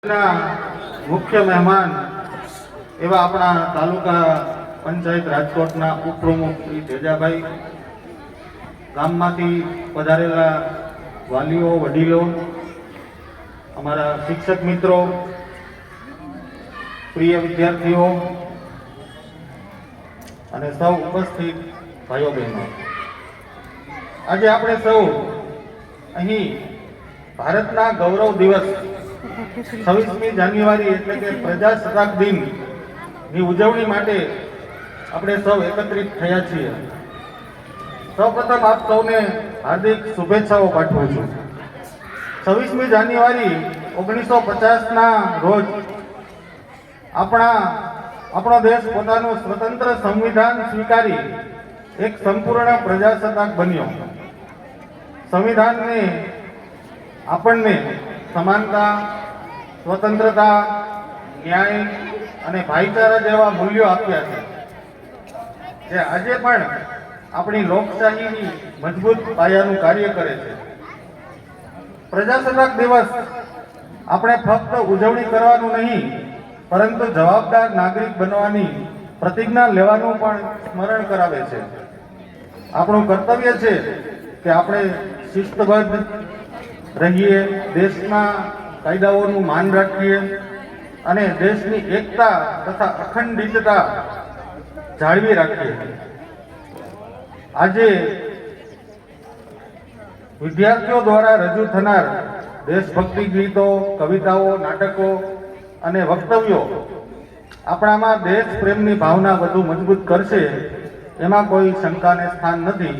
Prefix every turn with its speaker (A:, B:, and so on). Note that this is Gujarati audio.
A: મુખ્ય મહેમાન એવા આપણા તાલુકા પંચાયત રાજકોટના ઉપપ્રમુખ શ્રી તેજાભાઈ, ગામમાંથી પધારેલા વાલીઓ, વડીલો, અમારા શિક્ષક મિત્રો, પ્રિય વિદ્યાર્થીઓ અને સૌ ઉપસ્થિત ભાઈઓ બહેનો, આજે આપણે સૌ અહીં ભારતના ગૌરવ દિવસ 26મી જાન્યુઆરી એટલે કે પ્રજાસત્તાક દિનની ઉજવણી માટે આપણે સૌ એકત્રિત થયા છીએ. સૌપ્રથમ આપ સૌને હાર્દિક શુભેચ્છાઓ પાઠવું છું. 26મી જાન્યુઆરી 1950ના રોજ આપણો દેશ પોતાનું સ્વતંત્ર સંવિધાન સ્વીકારી એક સંપૂર્ણ પ્રજાસત્તાક બન્યો. સંવિધાનને આપણને સમાનતા, સ્વતંત્રતા, ન્યાય અને ભાઈચારા જેવા મૂલ્યો આપ્યા છે, જે આજે પણ આપણી લોકશાહીની મજબૂત પાયાનું કાર્ય કરે છે. પ્રજાસત્તાક દિવસ આપણે ફક્ત ઉજવણી કરવાનું નહીં, પરંતુ જવાબદાર નાગરિક બનવાની પ્રતિજ્ઞા લેવાનું પણ સ્મરણ કરાવે છે. આપણું કર્તવ્ય છે કે આપણે શિસ્તબદ્ધ રહીએ, દેશના કાયદાઓનું માન રાખીએ અને દેશની એકતા તથા અખંડિતતા જાળવી રાખીએ. આજે વિદ્યાર્થીઓ દ્વારા રજૂ થનાર દેશભક્તિ ગીતો, કવિતાઓ, નાટકો અને વક્તવ્યો આપણામાં દેશ પ્રેમની ભાવના વધુ મજબૂત કરશે, એમાં કોઈ શંકાને સ્થાન નથી.